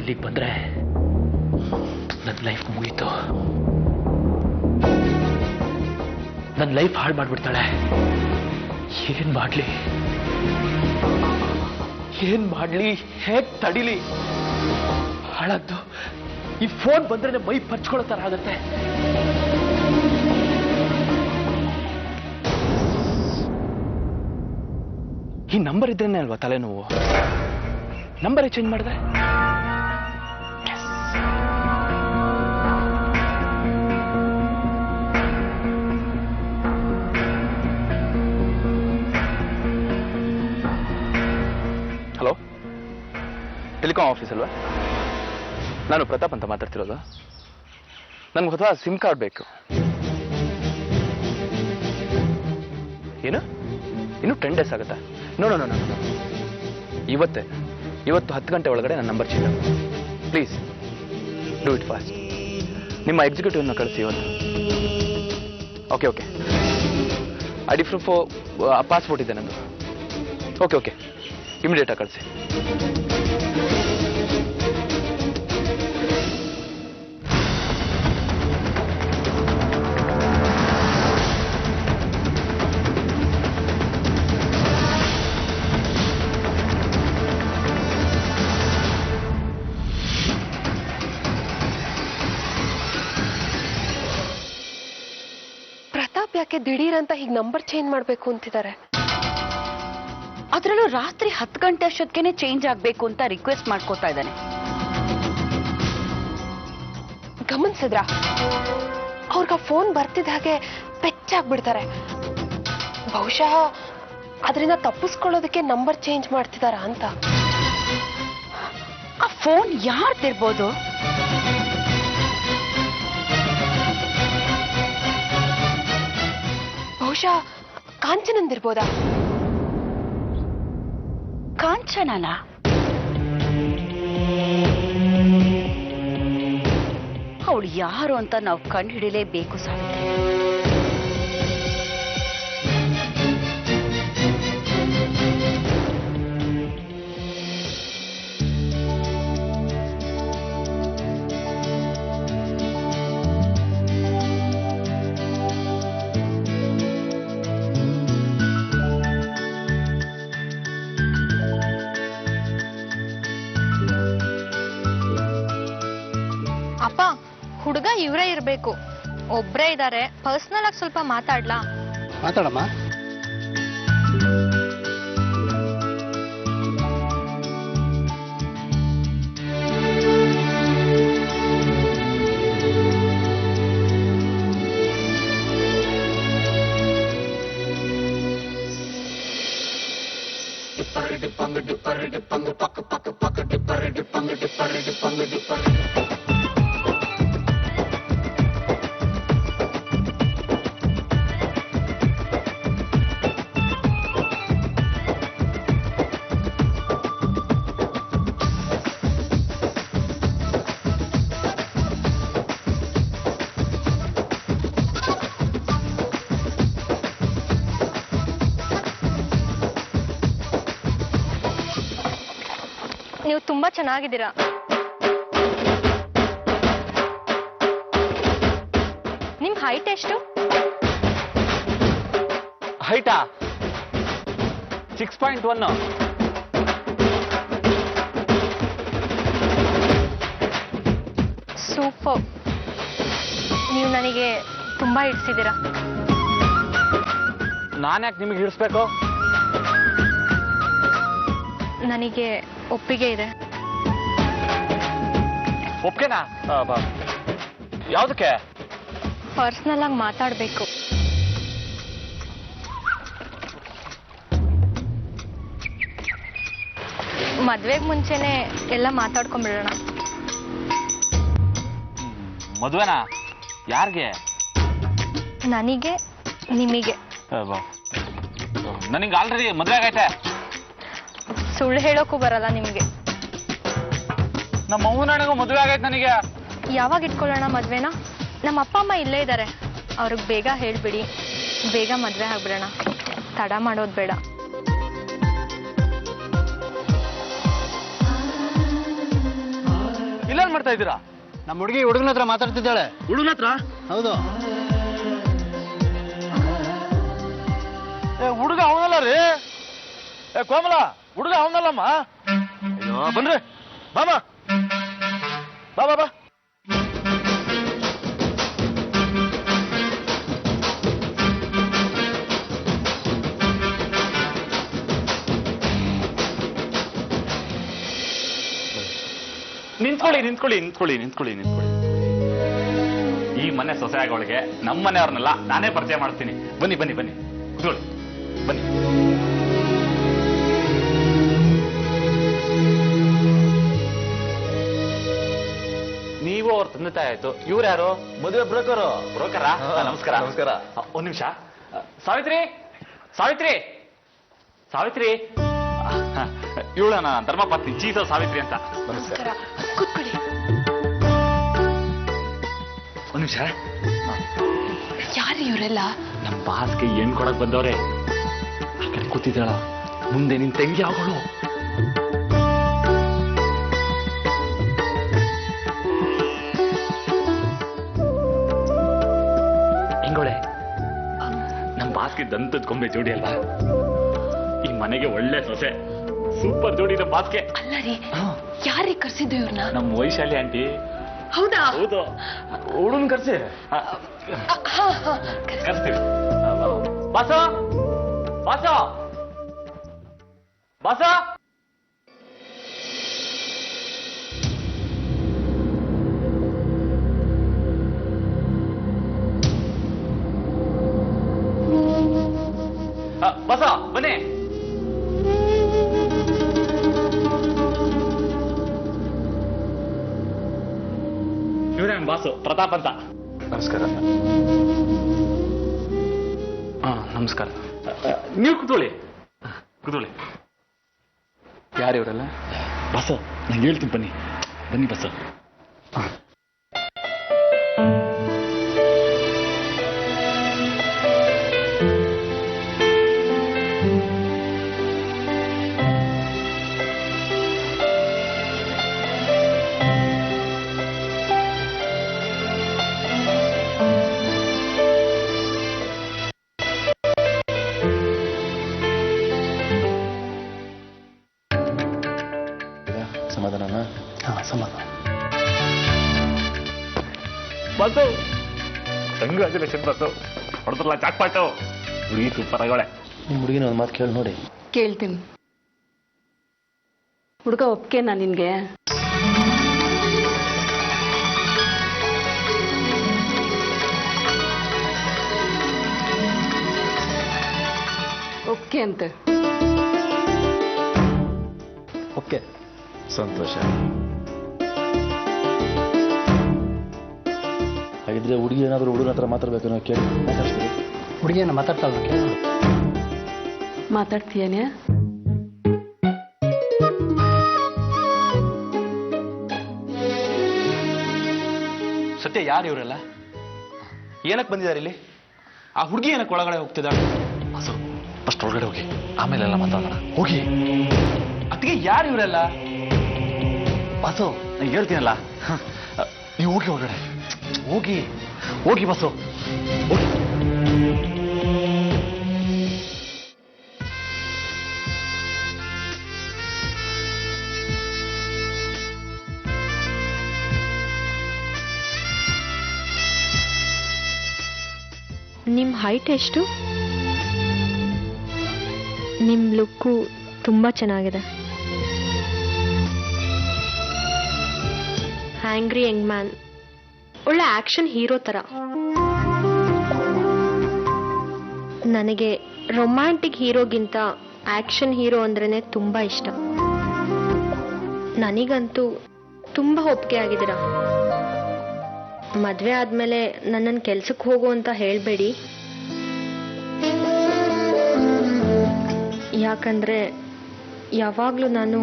ಇಲ್ಲಿಗೆ ಬಂದ್ರೆ ನನ್ನ ಲೈಫ್ ಮುಗೀತು. ನನ್ನ ಲೈಫ್ ಹಾಳು ಮಾಡ್ಬಿಡ್ತಾಳೆ. ಏನ್ ಮಾಡ್ಲಿ, ಹೇಗ್ ತಡಿಲಿ? ಹಾಳಾದ್ದು ಈ ಫೋನ್ ಬಂದ್ರೆ ಮೈ ಪರ್ಚ್ಕೊಳ್ಳೋ ತರ ಆಗತ್ತೆ. ಈ ನಂಬರ್ ಇದ್ರೇನೆ ಅಲ್ವಾ ತಲೆನೋವು? ನಂಬರೇ ಚೇಂಜ್ ಮಾಡಿದೆ. ಹಲೋ, ಟೆಲಿಕಾಂ ಆಫೀಸ್ ಅಲ್ವಾ? ನಾನು ಪ್ರತಾಪ್ ಅಂತ ಮಾತಾಡ್ತಿರೋದು. ನನ್ಗೆ ಹೊಸ ಸಿಮ್ ಕಾರ್ಡ್ ಬೇಕು. ಏನು ಇನ್ನು 10 days ಆಗುತ್ತಾ? ನೋ, ಇವತ್ತು 10 ಗಂಟೆ ಒಳಗಡೆ ನನ್ನ number change. Please do it fast. ನಿಮ್ಮ ಎಕ್ಸಿಕ್ಯೂಟಿವ್ನ ಕಳಿಸಿ ಇವತ್ತು. Okay, I D proof, passport ಇದೆ ನಂದು. ಓಕೆ, ಇಮಿಡಿಯೇಟಾಗಿ ಕಳಿಸಿ. ಯಾಕೆ ದಿಢೀರಂತ ಹೀಗೆ ನಂಬರ್ ಚೇಂಜ್ ಮಾಡ್ಬೇಕು ಅಂತಿದ್ದಾರೆ? ಅದ್ರಲ್ಲೂ ರಾತ್ರಿ 10 ಗಂಟೆ ಅಷ್ಟೊತ್ತಿಗೆ ಚೇಂಜ್ ಆಗ್ಬೇಕು ಅಂತ ರಿಕ್ವೆಸ್ಟ್ ಮಾಡ್ಕೋತಾ ಇದ್ದಾನೆ. ಗಮನಿಸಿದ್ರಾ? ಅವ್ರಿಗೆ ಫೋನ್ ಬರ್ತಿದ್ದ ಹಾಗೆ ಪೆಚ್ಚಾಗ್ಬಿಡ್ತಾರೆ. ಬಹುಶಃ ಅದರಿಂದ ತಪ್ಪಿಸ್ಕೊಳ್ಳೋದಕ್ಕೆ ನಂಬರ್ ಚೇಂಜ್ ಮಾಡ್ತಿದಾರ ಅಂತ. ಆ ಫೋನ್ ಯಾರ್ದಿರ್ಬೋದು? ಬಹುಶಃ ಕಾಂಚನಂದಿರ್ಬೋದಾ? ಕಾಂಚನನ? ಅವಳು ಯಾರು ಅಂತ ನಾವು ಕಂಡು ಹಿಡಿಲೇಬೇಕು ಸಾವಿತ್ರಿ. ಅಪ್ಪ, ಹುಡುಗ ಇವರೇ ಇರ್ಬೇಕು. ಒಬ್ರೇ ಇದ್ದಾರೆ. ಪರ್ಸನಲ್ ಆಗಿ ಸ್ವಲ್ಪ ಮಾತಾಡ್ಲಾ? ಮಾತಾಡಮ್ಮ. ನೀವು ತುಂಬಾ ಚೆನ್ನಾಗಿದ್ದೀರಾ. ನಿಮ್ ಹೈಟ್ ಎಷ್ಟು? ಹೈಟಾ 6.1. ಸೂಪರ್. ನೀವು ನನಗೆ ತುಂಬಾ ಹಿಡಿಸಿದ್ದೀರಾ. ನಾನ್ಯಾಕೆ ನಿಮಗೆ ಹಿಡಿಸ್ಬೇಕು? ನನಗೆ ಒಪ್ಪಿಗೆ ಇದೆ. ಒಪ್ಪಿಗೆನಾ? ಯಾವುದಕ್ಕೆ? ಪರ್ಸನಲ್ ಆಗಿ ಮಾತಾಡಬೇಕು. ಮದ್ವೆಗೆ ಮುಂಚೆನೆ ಎಲ್ಲ ಮಾತಾಡ್ಕೊಂಡ್ಬಿಡೋಣ. ಮದುವೆನಾ? ಯಾರಿಗೆ? ನನಗೆ, ನಿಮಗೆ. ನನಗೆ ಆಲ್ರೆಡಿ ಮದುವೆ ಆಗೈತೆ. ಸುಳ್ಳು ಹೇಳೋಕ್ಕೂ ಬರಲ್ಲ ನಿಮಗೆ. ನಮ್ಮ ಅವ್ವನಿಗೂ ಮದುವೆ ಆಗೈತೆ ನನಗೆ. ಯಾವಾಗ ಇಟ್ಕೊಳ್ಳೋಣ ಮದ್ವೆನ? ನಮ್ಮ ಅಪ್ಪ ಅಮ್ಮ ಇಲ್ಲೇ ಇದ್ದಾರೆ. ಅವ್ರಿಗೆ ಬೇಗ ಹೇಳ್ಬಿಡಿ, ಬೇಗ ಮದ್ವೆ ಆಗ್ಬಿಡೋಣ. ತಡ ಮಾಡೋದು ಬೇಡ. ಇಲ್ಲೇನ್ ಮಾಡ್ತಾ ಇದ್ದೀರಾ? ನಮ್ಮ ಹುಡುಗನ ಹತ್ರ ಮಾತಾಡ್ತಿದ್ದಾಳೆ. ಹುಡುಗನ ಹತ್ರ? ಹೌದು. ಹುಡುಗ ಅವನಲ್ಲ ರೀ. ಕೋಮಲ, ಹುಡುಗ ಅವನಲ್ಲಮ್ಮ. ಅಯ್ಯೋ ಬನ್ರಿ, ಬಾಮ ಬಾ ಬಾ ಬಾ. ನಿಂತ್ಕೊಳ್ಳಿ. ಈ ಮನೆ ಸೊಸೆ ಆಗೋಳಿಗೆ ನಮ್ಮ ಮನೆಯವ್ರನ್ನೆಲ್ಲ ನಾನೇ ಪರಿಚಯ ಮಾಡ್ತೀನಿ. ಬನ್ನಿ ಕೂತ್ಕೊಳ್ಳಿ, ಬನ್ನಿ. ನೀವು ಅವ್ರ ತಂದೆ ತಾಯಿ ಆಯ್ತು. ಇವ್ರು ಯಾರು? ಮದುವೆ ಬ್ರೋಕರಾ? ನಮಸ್ಕಾರ. ಒಂದ್ ನಿಮಿಷ. ಸಾವಿತ್ರಿ ಇವಳ ಧರ್ಮಪತ್ನಿ ಚೀಸ ಸಾವಿತ್ರಿ ಅಂತ. ನಮಸ್ಕಾರ, ಕೂತ್ಕೊಳ್ಳಿ. ಒಂದ್ ನಿಮಿಷ. ಯಾರು ಇವರೆಲ್ಲ? ನಮ್ ಬಾಸ್ಗೆ ಹೆಣ್ ಕೊಡಕ್ ಬಂದವ್ರೆ. ಆ ಕಡೆ ಕೂತಿದ್ದಾಳ, ಮುಂದೆ ನಿನ್ ತಂಗಿ ಅವಳು. ಹೆಂಗೋಳೆ, ನಮ್ ಬಾಸ್ಗೆ ದಂತದ ಗೊಂಬೆ ಜೋಡಿ ಅಲ್ವಾ? ಈ ಮನೆಗೆ ಒಳ್ಳೆ ಸೊಸೆ, ಸೂಪರ್ ಜೋಡಿ ನಮ್ಮ ಬಾಸ್ಗೆ. ಅಲ್ಲ ರೀ, ಯಾರಿಗೆ ಕರ್ಸಿದ್ದು ಇವ್ರನ್ನ? ನಮ್ಮ ವೈಶಾಲಿ ಆಂಟಿ. ಹೌದಾ? ಹೌದು. ಹುಡುಗನ್ ಕರ್ಸಿ. ಕರ್ಸ್ತೀವಿ. ಬಾಸ ಬಾಸ ಬಾಸ. ಬಸ ಬನ್ನಿ. ಇವರೇ ನಮ್ಮ ಬಾಸು, ಪ್ರತಾಪ್ ಅಂತ. ನಮಸ್ಕಾರ. ನಮಸ್ಕಾರ. ನೀವು ಕೂತ್ಕೊಳ್ಳಿ. ಯಾರು ಇವರೆಲ್ಲ? ಬಸ, ನಂಗೆ ಹೇಳ್ತೀನಿ, ಬನ್ನಿ ಬಸ. ಸಮಾಧಾನ. ಬಸ್ಸು, ಕಂಗ್ರಾಚುಲೇಷನ್ ಬಸ್ಸು. ಹೊಡೆದ್ರಲ್ಲ ಚಾಕ್ಪಾಟು. ಹುಡುಗಿ ಸೂಪರ್ ಆಗೋಳೆ. ನಿಮ್ಮ ಹುಡುಗಿನ ಒಂದು ಮಾತು ಕೇಳಿ ನೋಡಿ. ಕೇಳ್ತೀನಿ. ಹುಡುಗ ಒಪ್ಕೆನಾ ನಿನ್ಗೆ? ಒಪ್ಕೆ ಅಂತೆ. ಓಕೆ, ಸಂತೋಷ. ಹಾಗಿದ್ರೆ ಹುಡುಗಿ ಏನಾದರೂ ಹುಡುಗನ ಹತ್ರ ಮಾತಾಡ್ಬೇಕು ನಾವು ಕೇಳಿ ಮಾತಾಡ್ತೀವಿ. ಹುಡುಗಿಯನ್ನು ಮಾತಾಡ್ತಾಳ ಕೇಳಿ. ಮಾತಾಡ್ತೀಯನೇ? ಸತ್ಯ, ಯಾರು ಇವರೆಲ್ಲ? ಏನಕ್ಕೆ ಬಂದಿದ್ದಾರೆ ಇಲ್ಲಿ? ಆ ಹುಡುಗಿ ಏನಕ್ಕೆ ಒಳಗಡೆ ಹೋಗ್ತಿದ್ದಾಳೆ? ಬಸ್ಸು, ಫಸ್ಟ್ ಒಳಗಡೆ ಹೋಗಿ, ಆಮೇಲೆ ಎಲ್ಲ ಮಾತಾಡೋಣ. ಹೋಗಿ. ಅದಕ್ಕೆ ಯಾರು ಇವರೆಲ್ಲ? ಬಸ್ಸು, ನಾನು ಹೇಳ್ತೀನಲ್ಲ, ನೀವು ಹೋಗಿ ಒಳಗಡೆ. ಹೋಗಿ ಬಸ್ಸು, ಹೋಗಿ. ನಿಮ್ಮ ಹೈಟ್ ಎಷ್ಟು? ನಿಮ್ಮ ಲುಕ್ಕು ತುಂಬ ಚೆನ್ನಾಗಿದೆ. ಹ್ಯಾಂಗ್ರಿ ಯಂಗ್ ಮ್ಯಾನ್, ಒಳ್ಳೆ ಆಕ್ಷನ್ ಹೀರೋ ಥರ. ನನಗೆ ರೊಮ್ಯಾಂಟಿಕ್ ಹೀರೋಗಿಂತ ಆಕ್ಷನ್ ಹೀರೋ ಅಂದ್ರೇ ತುಂಬ ಇಷ್ಟ. ನನಗಂತೂ ತುಂಬ ಒಪ್ಪಿಗೆ ಆಗಿದ್ದೀರಾ. ಮದುವೆ ಆದಮೇಲೆ ನನ್ನನ್ನು ಕೆಲ್ಸಕ್ಕೆ ಹೋಗು ಅಂತ ಹೇಳಬೇಡಿ. ಯಾಕಂದರೆ ಯಾವಾಗಲೂ ನಾನು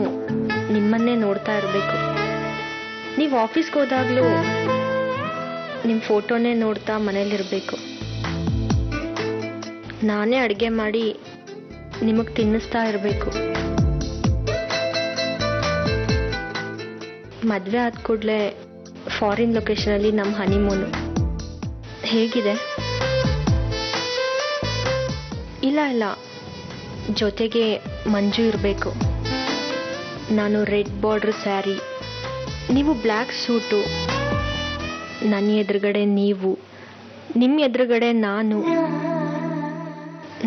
ನಿಮ್ಮನ್ನೇ ನೋಡ್ತಾ ಇರಬೇಕು. ನೀವು ಆಫೀಸ್ಗೆ ಹೋದಾಗಲೂ ನಿಮ್ಮ ಫೋಟೋನೇ ನೋಡ್ತಾ ಮನೇಲಿರಬೇಕು. ನಾನೇ ಅಡುಗೆ ಮಾಡಿ ನಿಮಗೆ ತಿನ್ನಿಸ್ತಾ ಇರಬೇಕು. ಮದುವೆ ಆದ ಕೂಡಲೇ ಫಾರಿನ್ ಲೊಕೇಶನಲ್ಲಿ ನಮ್ಮ ಹನಿಮೂನು ಹೇಗಿದೆ? ಇಲ್ಲ ಜೊತೆಗೆ ಮಂಜು ಇರಬೇಕು. ನಾನು ರೆಡ್ ಬಾರ್ಡರ್ ಸ್ಯಾರಿ, ನೀವು ಬ್ಲ್ಯಾಕ್ ಸೂಟು, ನನ್ನ ಎದುರುಗಡೆ ನೀವು, ನಿಮ್ಮ ಎದುರುಗಡೆ ನಾನು.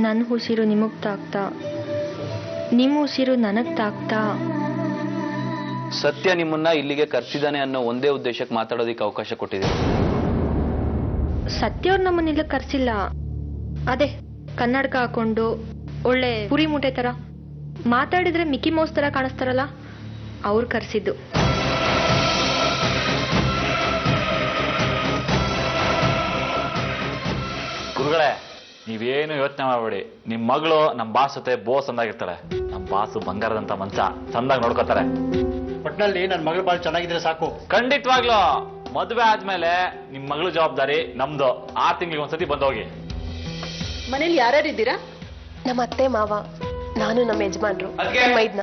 ನನ್ನ ಉಸಿರು ನಿಮಗೆ ತಾಕ್ತಾ, ನಿಮ್ಮ ಉಸಿರು ನನಗೆ ತಾಕ್ತಾ. ಸತ್ಯ ನಿಮ್ಮನ್ನ ಇಲ್ಲಿಗೆ ಕರ್ಸಿದಾನೆ ಅನ್ನೋ ಒಂದೇ ಉದ್ದೇಶಕ್ಕೆ ಮಾತಾಡೋದಕ್ಕೆ ಅವಕಾಶ ಕೊಟ್ಟಿದೆ. ಸತ್ಯವ್ರು ನಮ್ಮನ್ನೆಲ್ಲ ಕರ್ಸಿಲ್ಲ. ಅದೇ ಕನ್ನಡಕ ಹಾಕೊಂಡು ಒಳ್ಳೆ ಪುರಿ ಮೂಟೆ ತರ ಮಾತಾಡಿದ್ರೆ ಮಿಕ್ಕಿ ಮೌಸ್ ತರ ಕಾಣಿಸ್ತಾರಲ್ಲ, ಅವ್ರು ಕರ್ಸಿದ್ದು. ಗುರುಗಳೇ, ನೀವೇನು ಯೋಚನೆ ಮಾಡಬೇಡಿ. ನಿಮ್ ಮಗಳು ನಮ್ ಬಾಸ್ ಜೊತೆ ಬೋಸ್ ಅಂದಾಗಿರ್ತಾಳೆ. ನಮ್ ಬಾಸು ಬಂಗಾರದಂತ ಮಂಚ, ಚಂದಾಗಿ ನೋಡ್ಕೋತಾರೆ. ಒಟ್ನಲ್ಲಿ ನನ್ನ ಮಗಳ ಬಾಳ್ ಚೆನ್ನಾಗಿದ್ರೆ ಸಾಕು. ಖಂಡಿತವಾಗ್ಲೂ ಮದುವೆ ಆದ್ಮೇಲೆ ನಿಮ್ ಮಗಳು ಜವಾಬ್ದಾರಿ ನಮ್ದು. 6 ತಿಂಗಳಿಗೆ ಒಂದ್ಸತಿ ಬಂದೋಗಿ. ಮನೇಲಿ ಯಾರ್ಯಾರು ಇದ್ದೀರಾ? ನಮ್ಮ ಅತ್ತೆ ಮಾವ, ನಾನು, ನಮ್ಮ ಯಜಮಾನ್ರು, ಮೈದ್ನ.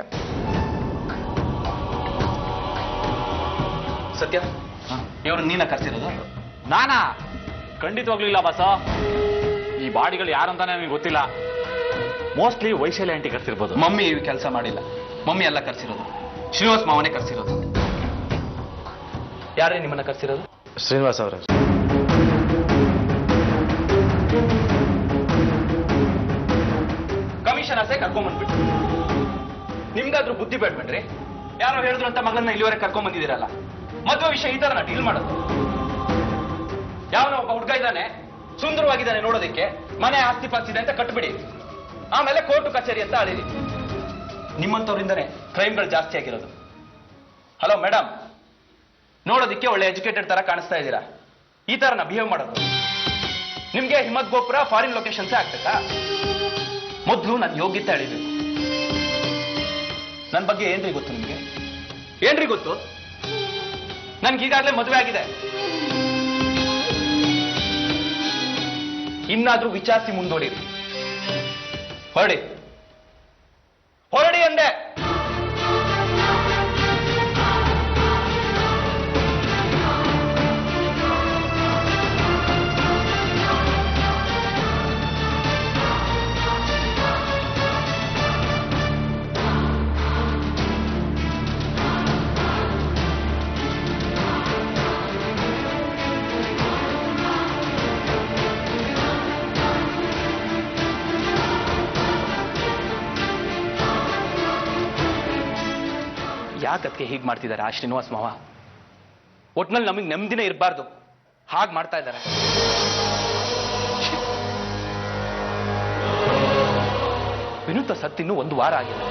ಸತ್ಯ, ಇವ್ರು ನೀನ ಕರ್ಸಿರೋದು? ನಾನಾ? ಖಂಡಿತವಾಗ್ಲೂ ಇಲ್ಲ ಬಾಸ. ಈ ಬಾಡಿಗಳು ಯಾರಂತಾನೆ ನನಗೆ ಗೊತ್ತಿಲ್ಲ. ಮೋಸ್ಟ್ಲಿ ವೈಶಾಲಿ ಆಂಟಿ ಕರ್ಸಿರ್ಬೋದು. ಮಮ್ಮಿ ಈ ಕೆಲಸ ಮಾಡಿಲ್ಲ. ಮಮ್ಮಿ ಎಲ್ಲ ಕರ್ಸಿರೋದು. ಶ್ರೀನಿವಾಸ್ ಮಾವನೇ ಕರ್ಸಿರೋದು. ಯಾರೇ ನಿಮ್ಮನ್ನ ಕರ್ಸಿರೋದು? ಶ್ರೀನಿವಾಸ್ ಅವರ. ಕಮಿಷನರ್ಸೇ ಕರ್ಕೊಂಡ್ಬಂದ್ಬಿಟ್ಟು ನಿಮ್ಗಾದ್ರೂ ಬುದ್ಧಿ ಬೇಡ್ಬೇಡ್ರಿ. ಯಾರೋ ಹೇಳಿದ್ರು ಅಂತ ಮಗನ್ನ ಇಲ್ಲಿವರೆಗೆ ಕರ್ಕೊಂಡ್ ಬಂದಿದ್ದೀರಲ್ಲ. ಮದುವೆ ವಿಷಯ ಈ ತರ ಡೀಲ್ ಮಾಡೋದು. ಯಾವನೋ ಒಬ್ಬ ಹುಡುಗ ಇದ್ದಾನೆ, ಸುಂದರವಾಗಿದ್ದಾನೆ ನೋಡೋದಕ್ಕೆ, ಮನೆ ಆಸ್ತಿ ಪಾಸ್ತಿದೆ ಅಂತ ಕಟ್ಬಿಡಿ. ಆಮೇಲೆ ಕೋರ್ಟು ಕಚೇರಿ ಅಂತ ಅಳೀರಿ. ನಿಮ್ಮಂಥವ್ರಿಂದನೇ ಕ್ರೈಮ್ಗಳು ಜಾಸ್ತಿ ಆಗಿರೋದು. ಹಲೋ ಮೇಡಮ್, ನೋಡೋದಿಕ್ಕೆ ಒಳ್ಳೆ ಎಜುಕೇಟೆಡ್ ತರ ಕಾಣಿಸ್ತಾ ಇದ್ದೀರಾ. ಈ ತರ ಬಿಹೇವ್ ಮಾಡೋದು ನಿಮ್ಗೆ ಹಿಮತ್ ಗೋಪುರ ಫಾರಿನ್ ಲೊಕೇಶನ್ಸೇ ಆಗ್ಬೇಕಾ? ಮೊದಲು ನನ್ನ ಯೋಗ್ಯತೆ ಅಳಿಬೇಕು. ನನ್ನ ಬಗ್ಗೆ ಏನ್ರಿ ಗೊತ್ತು ನಿಮ್ಗೆ? ಏನ್ರಿ ಗೊತ್ತು? ನನ್ಗೀಗಾಗಲೇ ಮದುವೆ ಆಗಿದೆ. ಇನ್ನಾದ್ರೂ ವಿಚಾರಿಸಿ ಮುಂದೋಡಿರಿ. ಹೊರಡಿ ಹೊರಡಿ ಅಂದೆ. ಯಾಕಕ್ಕೆ ಹೀಗೆ ಮಾಡ್ತಿದ್ದಾರೆ ಆ ಶ್ರೀನಿವಾಸ್ ಮಾವ? ಒಟ್ನಲ್ಲಿ ನಮಗೆ ನೆಮ್ಮದಿನೇ ಇರಬಾರ್ದು, ಹಾಗೆ ಮಾಡ್ತಾ ಇದ್ದಾರೆ. ವಿನುತ ಸತ್ತಿನ್ನು 1 ವಾರ ಆಗಿದೆ.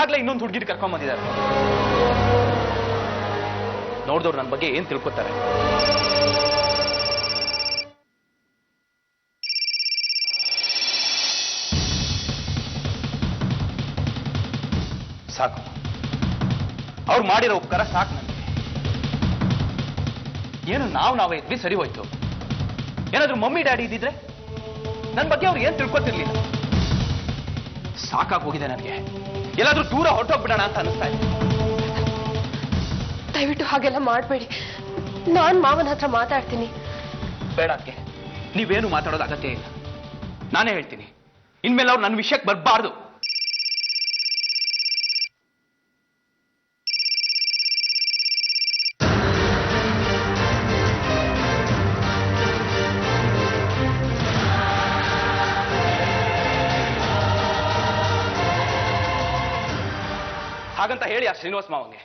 ಆಗ್ಲೇ ಇನ್ನೊಂದು ಹುಡುಗಿರು ಕರ್ಕೊಂಡ್ ಬಂದಿದ್ದಾರೆ. ನೋಡಿದವ್ರು ನನ್ನ ಬಗ್ಗೆ ಏನ್ ತಿಳ್ಕೊತಾರೆ? ಸಾಕು, ಅವ್ರು ಮಾಡಿರೋ ಉಪಕಾರ ಸಾಕು ನನಗೆ. ಏನು ನಾವೇ ಇದ್ವಿ, ಸರಿ ಹೋಯ್ತು. ಏನಾದ್ರೂ ಮಮ್ಮಿ ಡ್ಯಾಡಿ ಇದ್ದಿದ್ರೆ ನನ್ನ ಬಗ್ಗೆ ಅವ್ರು ಏನ್ ತಿಳ್ಕೊತಿರ್ಲಿಲ್ಲ. ಸಾಕಾಗಿ ಹೋಗಿದೆ ನನಗೆ. ಎಲ್ಲಾದ್ರೂ ದೂರ ಹೊರಟೋಗ್ಬಿಡೋಣ ಅಂತ ಅನಿಸ್ತಾ ಇದೆ. ದಯವಿಟ್ಟು ಹಾಗೆಲ್ಲ ಮಾಡಬೇಡಿ. ನಾನು ಮಾವನ ಹತ್ರ ಮಾತಾಡ್ತೀನಿ. ಬೇಡ ಅದಕ್ಕೆ ನೀವೇನು ಮಾತಾಡೋದು ಅಗತ್ಯ ಇಲ್ಲ. ನಾನೇ ಹೇಳ್ತೀನಿ, ಇನ್ಮೇಲೆ ಅವ್ರು ನನ್ನ ವಿಷಯಕ್ಕೆ ಬರಬಾರ್ದು. ಹಾಗಂತ ಹೇಳಿ ಆ ಶ್ರೀನಿವಾಸ್ ಮಾವಂಗೆ.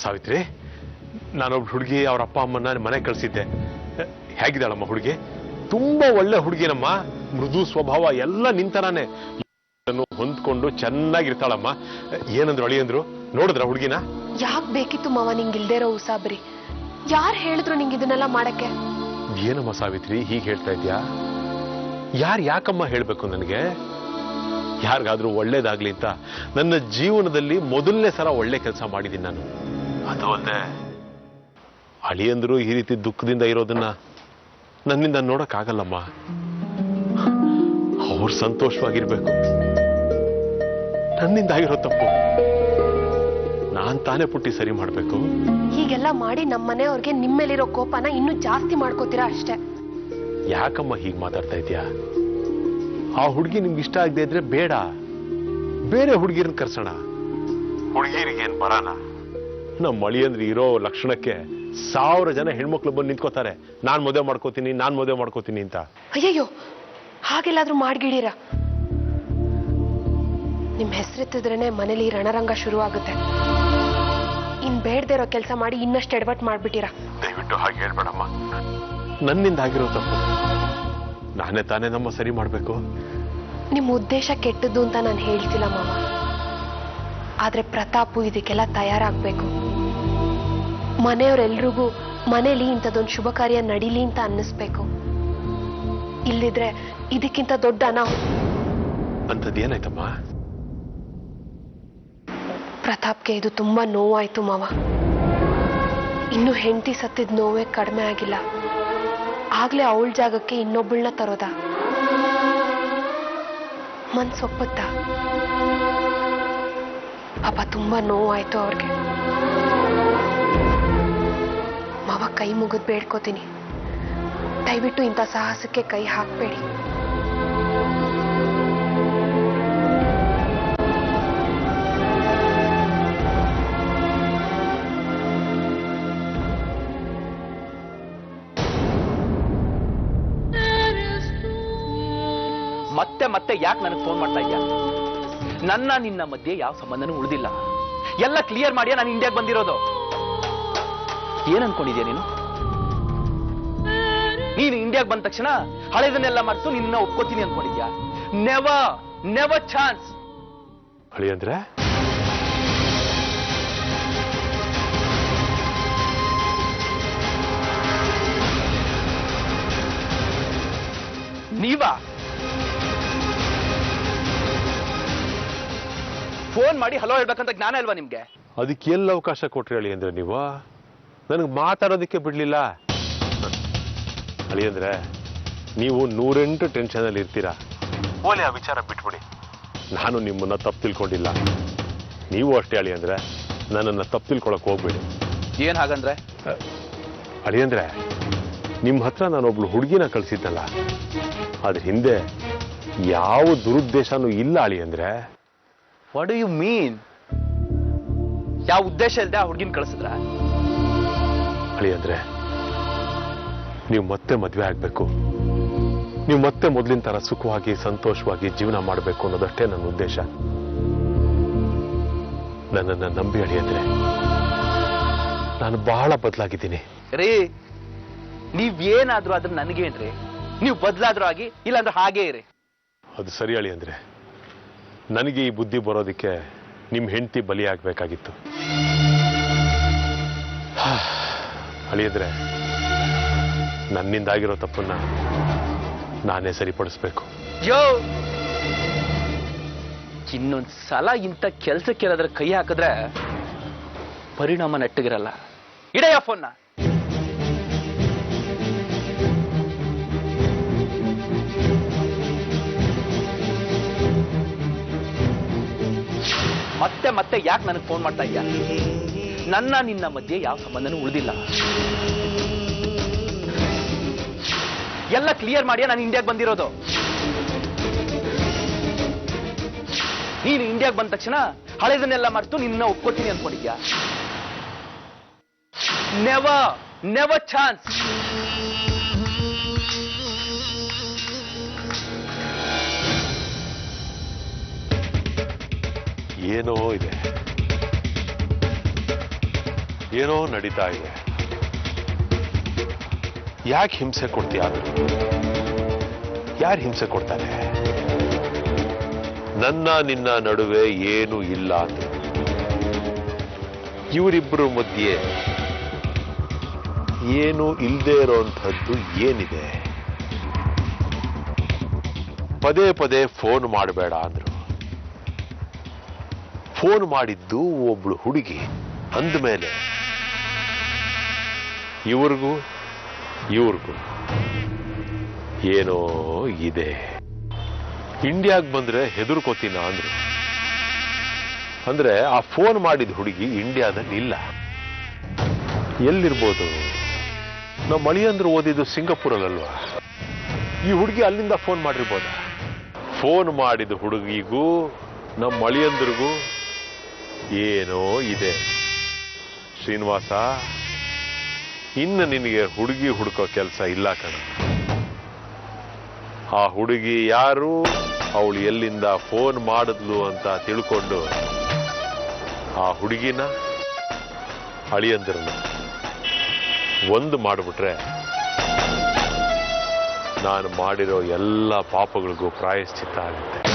ಸಾವಿತ್ರಿ, ನಾನೊಬ್ಬ ಹುಡುಗಿ ಅವ್ರ ಅಪ್ಪ ಅಮ್ಮನ ಮನೆ ಕಳಿಸಿದ್ದೆ. ಹೇಗಿದ್ದಾಳಮ್ಮ ಹುಡುಗಿ? ತುಂಬಾ ಒಳ್ಳೆ ಹುಡುಗಿನಮ್ಮ, ಮೃದು ಸ್ವಭಾವ ಎಲ್ಲ ನಿಂತರಾನೆ ಹೊಂದ್ಕೊಂಡು ಚೆನ್ನಾಗಿರ್ತಾಳಮ್ಮ. ಏನಂದ್ರು ಅಳಿಯಂದ್ರು? ನೋಡಿದ್ರ ಹುಡುಗಿನ? ಯಾಕೆ ಬೇಕಿತ್ತು ಮಾವ ನಿಂಗಿಲ್ದೇ ಇರೋ ಉಸಾಬರಿ? ಯಾರು ಹೇಳಿದ್ರು ನಿಂಗೆ ಇದನ್ನೆಲ್ಲ ಮಾಡಕ್ಕೆ? ಏನಮ್ಮ ಸಾವಿತ್ರಿ ಹೀಗೆ ಹೇಳ್ತಾ ಇದ್ಯಾ? ಯಾಕಮ್ಮ ಹೇಳ್ಬೇಕು ನನಗೆ? ಯಾರಿಗಾದ್ರೂ ಒಳ್ಳೇದಾಗ್ಲಿ ಅಂತ ನನ್ನ ಜೀವನದಲ್ಲಿ ಮೊದಲನೇ ಸಲ ಒಳ್ಳೆ ಕೆಲಸ ಮಾಡಿದ್ದೀನಿ ನಾನು. ಅದು ಅಲ್ಲದೆ ಅಳಿಯಂದ್ರು ಈ ರೀತಿ ದುಃಖದಿಂದ ಇರೋದನ್ನ ನನ್ನಿಂದ ನೋಡಕ್ಕಾಗಲ್ಲಮ್ಮ. ಅವ್ರು ಸಂತೋಷವಾಗಿರ್ಬೇಕು. ನನ್ನಿಂದ ಆಗಿರೋ ತಪ್ಪು ನಾನ್ ತಾನೇ ಪುಟ್ಟಿ ಸರಿ ಮಾಡ್ಬೇಕು. ಹೀಗೆಲ್ಲ ಮಾಡಿ ನಮ್ಮನೆಯವ್ರಿಗೆ ನಿಮ್ಮೇಲಿರೋ ಕೋಪನ ಇನ್ನೂ ಜಾಸ್ತಿ ಮಾಡ್ಕೋತೀರಾ ಅಷ್ಟೇ. ಯಾಕಮ್ಮ ಹೀಗ್ ಮಾತಾಡ್ತಾ ಇದೀಯಾ? ಆ ಹುಡುಗಿ ನಿಮ್ಗೆ ಇಷ್ಟ ಆಗದೆ ಇದ್ರೆ ಬೇಡ, ಬೇರೆ ಹುಡುಗಿರನ್ನ ಕರ್ಸೋಣ. ಹುಡುಗಿರಿಗೇನ್ ಬರಾನ? ನಮ್ಮ ಅಳಿಯಂದ್ರೆ ಇರೋ ಲಕ್ಷಣಕ್ಕೆ 1000 ಜನ ಹೆಣ್ಮಕ್ಳು ಬಂದು ನಿಂತ್ಕೋತಾರೆ, ನಾನ್ ಮದುವೆ ಮಾಡ್ಕೋತೀನಿ ಅಂತ. ಅಯ್ಯಯ್ಯೋ, ಹಾಗೆಲ್ಲಾದ್ರೂ ಮಾಡ್ಗಿಡೀರ. ನಿಮ್ ಹೆಸರೆತ್ತಿದ್ರೇನೆ ಮನೇಲಿ ರಣರಂಗ ಶುರು ಆಗುತ್ತೆ. ಇನ್ ಬೇಡದೇ ಇರೋ ಕೆಲಸ ಮಾಡಿ ಇನ್ನಷ್ಟು ಎಡವಟ್ ಮಾಡ್ಬಿಟ್ಟಿರ. ದಯವಿಟ್ಟು ಹಾಗೆ ಹೇಳ್ಬೇಡಮ್ಮ. ನನ್ನಿಂದ ಆಗಿರೋ ತಪ್ಪು ನಾನೇ ತಾನೇ ನಮ್ಮ ಸರಿ ಮಾಡ್ಬೇಕು. ನಿಮ್ ಉದ್ದೇಶ ಕೆಟ್ಟದ್ದು ಅಂತ ನಾನು ಹೇಳ್ತಿಲ್ಲ ಮಾವ. ಆದ್ರೆ ಪ್ರತಾಪು ಇದಕ್ಕೆಲ್ಲ ತಯಾರಾಗ್ಬೇಕು. ಮನೆಯವರೆಲ್ರಿಗೂ ಮನೇಲಿ ಇಂಥದ್ದೊಂದು ಶುಭ ಕಾರ್ಯ ನಡೀಲಿ ಅಂತ ಅನ್ನಿಸ್ಬೇಕು. ಇಲ್ಲಿದ್ರೆ ಇದಕ್ಕಿಂತ ದೊಡ್ಡ ಅನಾಹುತ. ಅಂಥದ್ದೇನಾಯ್ತಮ್ಮ? ಪ್ರತಾಪ್ಗೆ ಇದು ತುಂಬಾ ನೋವಾಯ್ತು ಮಾವ. ಇನ್ನು ಹೆಂಡತಿ ಸತ್ತಿದ್ ನೋವೇ ಕಡಿಮೆ ಆಗಿಲ್ಲ. ಆಗ್ಲೇ ಅವಳ ಜಾಗಕ್ಕೆ ಇನ್ನೊಬ್ಬಳನ್ನ ತರೋದ? ಮನ್ಸೊಪ್ಪುತ್ತಾ? ಪಾಪ ತುಂಬಾ ನೋವಾಯ್ತು ಅವ್ರಿಗೆ. ಮಾವ ಕೈ ಮುಗಿದ್ ಬೇಡ್ಕೋತೀನಿ, ದಯವಿಟ್ಟು ಇಂಥ ಸಾಹಸಕ್ಕೆ ಕೈ ಹಾಕ್ಬೇಡಿ. ಮತ್ತೆ ಯಾಕೆ ನನಗೆ ಫೋನ್ ಮಾಡ್ತಾ ಇದ್ಯಾ? ನನ್ನ ನಿನ್ನ ಮಧ್ಯೆ ಯಾವ ಸಂಬಂಧನೂ ಉಳಿದಿಲ್ಲ. ಎಲ್ಲ ಕ್ಲಿಯರ್ ಮಾಡಿಯಾ ನಾನು ಇಂಡಿಯಾಗೆ ಬಂದಿರೋದು. ಏನ್ ಅನ್ಕೊಂಡಿದ್ಯಾ ನೀನು? ನೀನು ಇಂಡಿಯಾಗೆ ಬಂದ ತಕ್ಷಣ ಹಳೆದನ್ನೆಲ್ಲ ಮರೆತು ನಿನ್ನ ಒಪ್ಕೋತೀನಿ ಅನ್ಕೊಂಡಿದ್ಯಾ? Never chance. ಹಳಿ ಅಂದ್ರೆ ನೀವಾ ಫೋನ್ ಮಾಡಿ ಹಲೋ ಹೇಳ್ಬೇಕಂತ ಜ್ಞಾನ ಇಲ್ವಾ ನಿಮ್ಗೆ? ಅದಕ್ಕೆ ಎಲ್ಲ ಅವಕಾಶ ಕೊಟ್ರಿ ಅಳಿ ಅಂದ್ರೆ ನೀವು? ನನಗೆ ಮಾತಾಡೋದಕ್ಕೆ ಬಿಡ್ಲಿಲ್ಲ. ಅಳಿ ಅಂದ್ರೆ ನೀವು 108 ಟೆನ್ಷನ್ ಅಲ್ಲಿ ಇರ್ತೀರಾ. ಓಲೆ ಆ ವಿಚಾರ ಬಿಟ್ಬಿಡಿ. ನಾನು ನಿಮ್ಮನ್ನ ತಪ್ಪು ತಿಳ್ಕೊಂಡಿಲ್ಲ, ನೀವು ಅಷ್ಟೇ. ಅಳಿ ಅಂದ್ರೆ ನನ್ನನ್ನ ತಪ್ಪು ತಿಳ್ಕೊಳಕ್ ಹೋಗ್ಬೇಡಿ. ಏನ್ ಹಾಗಂದ್ರೆ? ಅಳಿ ಅಂದ್ರೆ ನಿಮ್ಮ ಹತ್ರ ನಾನೊಬ್ಳು ಹುಡುಗಿನ ಕಳ್ಸಿದ್ದಲ್ಲ, ಅದ್ರ ಹಿಂದೆ ಯಾವ ದುರುದ್ದೇಶನೂ ಇಲ್ಲ. ಅಳಿ ಅಂದ್ರೆ ವಾಟ್ ಡು ಯು ಮೀನ್? ಯಾವ ಉದ್ದೇಶ ಇಲ್ಲದೆ ಆ ಹುಡುಗಿನ ಕಳಿಸಿದ್ರ? ಅಳಿ ಅಂದ್ರೆ ನೀವು ಮತ್ತೆ ಮದ್ವೆ ಆಗ್ಬೇಕು, ನೀವು ಮತ್ತೆ ಮೊದಲಿನ ತರ ಸುಖವಾಗಿ ಸಂತೋಷವಾಗಿ ಜೀವನ ಮಾಡಬೇಕು ಅನ್ನೋದಷ್ಟೇ ನನ್ನ ಉದ್ದೇಶ. ನನ್ನನ್ನ ನಂಬಿ ಅಳಿ ಅಂದ್ರೆ ನಾನು ಬಹಳ ಬದಲಾಗಿದ್ದೀನಿ. ರೀ, ನೀವೇನಾದ್ರೂ ಆದ್ರೂ ನನಗೇನ್ರಿ? ನೀವು ಬದಲಾದ್ರೂ ಆಗಿ, ಇಲ್ಲಾಂದ್ರೆ ಹಾಗೇ ಇರಿ. ಅದು ಸರಿ ಅಳಿ ಅಂದ್ರೆ ನನಗೆ ಈ ಬುದ್ಧಿ ಬರೋದಕ್ಕೆ ನಿಮ್ ಹೆಂಡತಿ ಬಲಿ ಆಗ್ಬೇಕಾಗಿತ್ತು. ಅಳಿ ಅಂದ್ರೆ ನನ್ನಿಂದಾಗಿರೋ ತಪ್ಪನ್ನ ನಾನೇ ಸರಿಪಡಿಸ್ಬೇಕು. ಯೋ, ಇನ್ನೊಂದ್ಸಲ ಇಂಥ ಕೆಲ್ಸಕ್ಕೇನಾದ್ರೆ ಕೈ ಹಾಕಿದ್ರೆ ಪರಿಣಾಮ ನೆಟ್ಟಗಿರಲ್ಲ. ಇಡೆಯ ಫೋನ್ನ. ಮತ್ತೆ ಯಾಕೆ ನನಗೆ ಫೋನ್ ಮಾಡ್ತಾ ಇದ್ಯಾ? ನನ್ನ ನಿನ್ನ ಮಧ್ಯೆ ಯಾವ ಸಂಬಂಧನೂ ಉಳಿದಿಲ್ಲ. ಎಲ್ಲ ಕ್ಲಿಯರ್ ಮಾಡಿಯಾ ನಾನು ಇಂಡಿಯಾಗೆ ಬಂದಿರೋದು. ನೀನು ಇಂಡಿಯಾಗೆ ಬಂದ ತಕ್ಷಣ ಹಳೆದನ್ನೆಲ್ಲ ಮರೆತು ನಿನ್ನ ಒಪ್ಕೋತೀನಿ ಅನ್ಕೊಂಡಿದ್ಯಾ? Never chance. ಏನೋ ಇದೆ, ಏನೋ ನಡೀತಾ ಇದೆ. ಯಾಕೆ ಹಿಂಸೆ ಕೊಡ್ತೀಯ? ಯಾರು ಹಿಂಸೆ ಕೊಡ್ತಾರೆ? ನನ್ನ ನಿನ್ನ ನಡುವೆ ಏನು ಇಲ್ಲ ಅಂತ ಇವರಿಬ್ಬರ ಮಧ್ಯೆ ಏನು ಇಲ್ಲದೆ ಇರೋಂಥದ್ದು ಏನಿದೆ? ಪದೇ ಪದೇ ಫೋನ್ ಮಾಡಬೇಡ ಅಂದ್ರು. ಫೋನ್ ಮಾಡಿದ್ದು ಒಬ್ಳು ಹುಡುಗಿ ಅಂದಮೇಲೆ ಇವ್ರಿಗೂ ಏನೋ ಇದೆ. ಇಂಡಿಯಾಗ್ ಬಂದ್ರೆ ಹೆದರ್ಕೋತೀನ ಅಂದ್ರು. ಅಂದ್ರೆ ಆ ಫೋನ್ ಮಾಡಿದ ಹುಡುಗಿ ಇಂಡಿಯಾದಲ್ಲಿ ಇಲ್ಲ. ಎಲ್ಲಿರ್ಬೋದು? ನಮ್ಮ ಮಳಿಯಂದ್ರು ಓದಿದ್ದು ಸಿಂಗಾಪುರಲ್ಲಲ್ವಾ? ಈ ಹುಡುಗಿ ಅಲ್ಲಿಂದ ಫೋನ್ ಮಾಡಿರ್ಬೋದ? ಫೋನ್ ಮಾಡಿದ ಹುಡುಗಿಗೂ ನಮ್ಮ ಮಳಿಯಂದ್ರಿಗೂ ಏನೋ ಇದೆ. ಶ್ರೀನಿವಾಸ, ಇನ್ನು ನಿನಗೆ ಹುಡುಗಿ ಹುಡುಕೋ ಕೆಲಸ ಇಲ್ಲ ಕಣ. ಆ ಹುಡುಗಿ ಯಾರು, ಅವಳು ಎಲ್ಲಿಂದ ಫೋನ್ ಮಾಡಿದ್ಲು ಅಂತ ತಿಳ್ಕೊಂಡು ಆ ಹುಡುಗಿನ ಅಳಿಯಂದ್ರನ್ನ ಒಂದು ಮಾಡಿಬಿಟ್ರೆ ನಾನು ಮಾಡಿರೋ ಎಲ್ಲ ಪಾಪಗಳಿಗೂ ಪ್ರಾಯಶ್ಚಿತ್ತ ಆಗುತ್ತೆ.